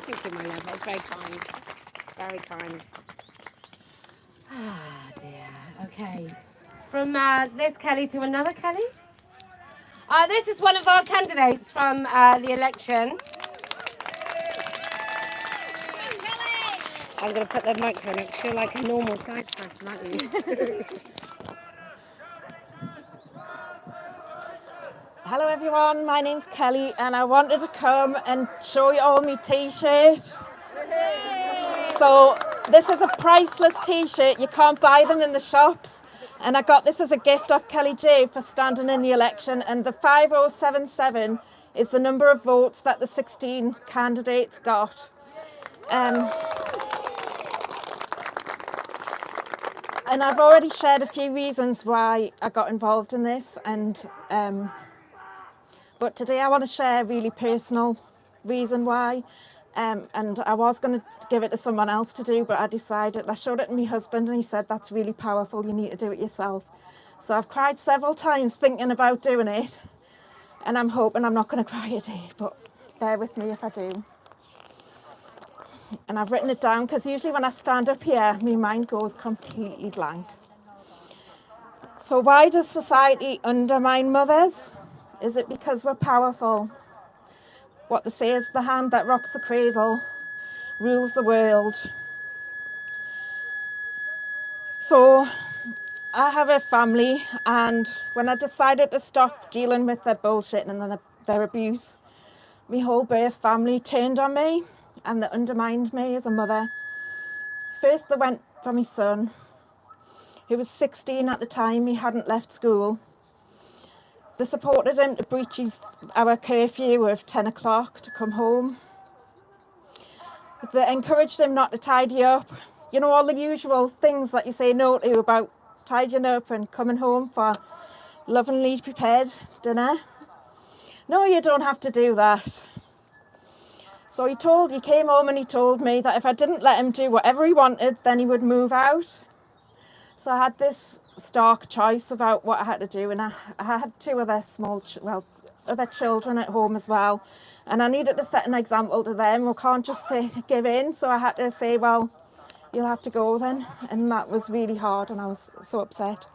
Thank you, my love. That's very kind. Very kind. Ah, dear. Okay. From this Kelly to another Kelly. This is one of our candidates from the election. I'm going to put the microphone up. You're like a normal size person, aren't you? Hello everyone, my name's Kelly and I wanted to come and show you all my t-shirt. So this is a priceless t-shirt, you can't buy them in the shops, and I got this as a gift off Kelly J for standing in the election, and the 5077 is the number of votes that the 16 candidates got. And I've already shared a few reasons why I got involved in this, but today I want to share a really personal reason why. And I was going to give it to someone else to do, but I decided, I showed it to my husband and he said, that's really powerful, you need to do it yourself. So I've cried several times thinking about doing it, and I'm hoping I'm not going to cry today, but bear with me if I do. And I've written it down because usually when I stand up here, my mind goes completely blank. So why does society undermine mothers? Is it because we're powerful? What they say is the hand that rocks the cradle rules the world. So I have a family, and when I decided to stop dealing with their bullshit and their abuse, my whole birth family turned on me and they undermined me as a mother. First they went for my son, who was 16 at the time, he hadn't left school. They supported him to breach our curfew of 10 o'clock to come home. They encouraged him not to tidy up. You know, all the usual things that you say no to about tidying up and coming home for lovingly prepared dinner. No, you don't have to do that. So he came home and he told me that if I didn't let him do whatever he wanted, then he would move out. So I had this stark choice about what I had to do, and I had two other other children at home as well, and I needed to set an example to them. We can't just give in, so I had to say, well, you'll have to go then, and that was really hard, and I was so upset.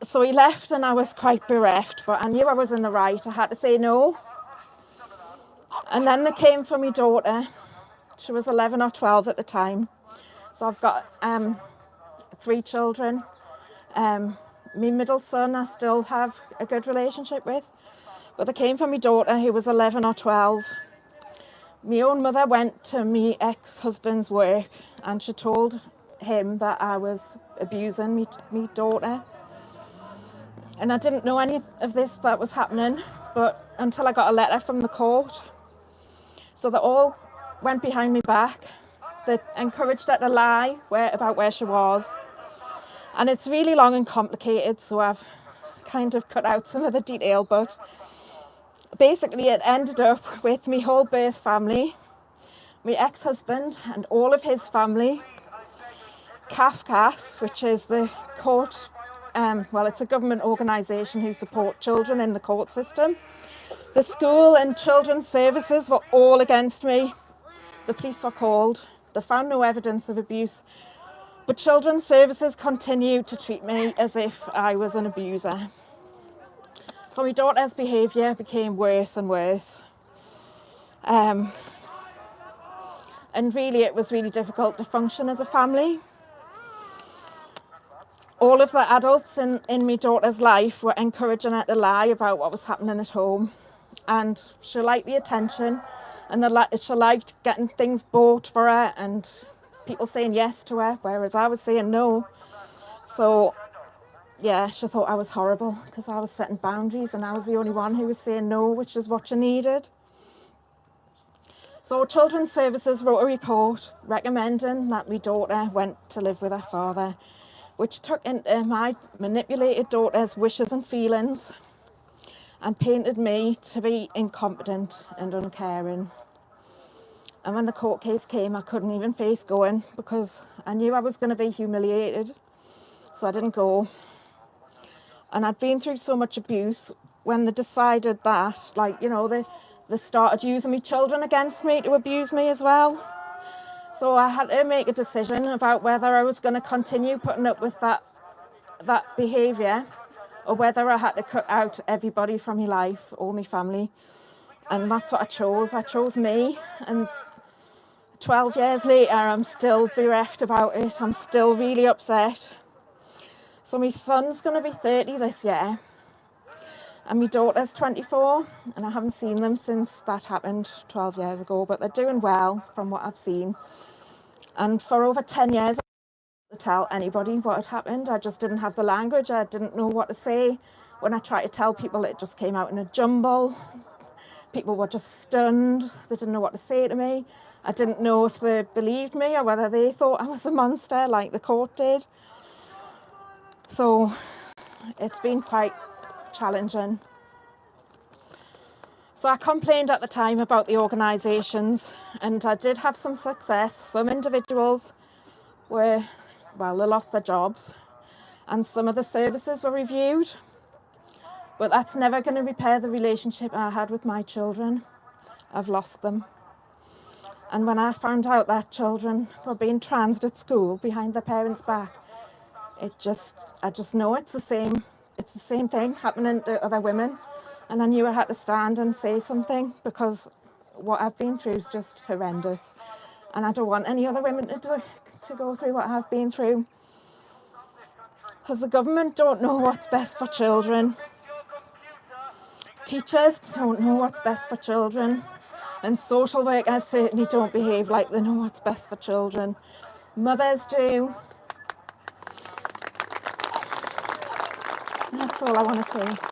So he left and I was quite bereft, but I knew I was in the right. I had to say no. And then they came for my daughter. She was 11 or 12 at the time. So I've got 3 children. My middle son I still have a good relationship with, but they came for my daughter who was 11 or 12. My own mother went to my ex-husband's work and she told him that I was abusing my daughter. And I didn't know any of this that was happening, but until I got a letter from the court. So they all went behind my back. They encouraged her to lie about where she was. And it's really long and complicated, so I've kind of cut out some of the detail, but basically it ended up with my whole birth family, my ex-husband and all of his family, CAFCAS, which is the court, it's a government organisation who support children in the court system. The school and children's services were all against me. The police were called. They found no evidence of abuse, but children's services continued to treat me as if I was an abuser. So my daughter's behaviour became worse and worse. And really it was really difficult to function as a family. All of the adults in my daughter's life were encouraging her to lie about what was happening at home. And she liked the attention, and she liked getting things bought for her and people saying yes to her, whereas I was saying no. So yeah, she thought I was horrible because I was setting boundaries and I was the only one who was saying no, which is what she needed. So Children's Services wrote a report recommending that my daughter went to live with her father, which took into my manipulated daughter's wishes and feelings and painted me to be incompetent and uncaring. And when the court case came, I couldn't even face going because I knew I was going to be humiliated, so I didn't go. And I'd been through so much abuse. When they decided that, they started using my children against me to abuse me as well. So I had to make a decision about whether I was going to continue putting up with that behaviour, or whether I had to cut out everybody from my life, all my family. And that's what I chose. I chose me, and 12 years later, I'm still bereft about it. I'm still really upset. So my son's going to be 30 this year, and my daughter's 24, and I haven't seen them since that happened 12 years ago, but they're doing well from what I've seen. And for over 10 years, I didn't tell anybody what had happened. I just didn't have the language. I didn't know what to say. When I tried to tell people, it just came out in a jumble. People were just stunned. They didn't know what to say to me. I didn't know if they believed me or whether they thought I was a monster like the court did. So it's been quite challenging. So I complained at the time about the organisations, and I did have some success. Some individuals they lost their jobs, and some of the services were reviewed. But that's never going to repair the relationship I had with my children. I've lost them. And when I found out that children were being transed at school behind their parents' back, I just know it's the same thing happening to other women. And I knew I had to stand and say something, because what I've been through is just horrendous. And I don't want any other women to go through what I've been through. Because the government don't know what's best for children. Teachers don't know what's best for children. And social workers certainly don't behave like they know what's best for children. Mothers do. That's all I want to say.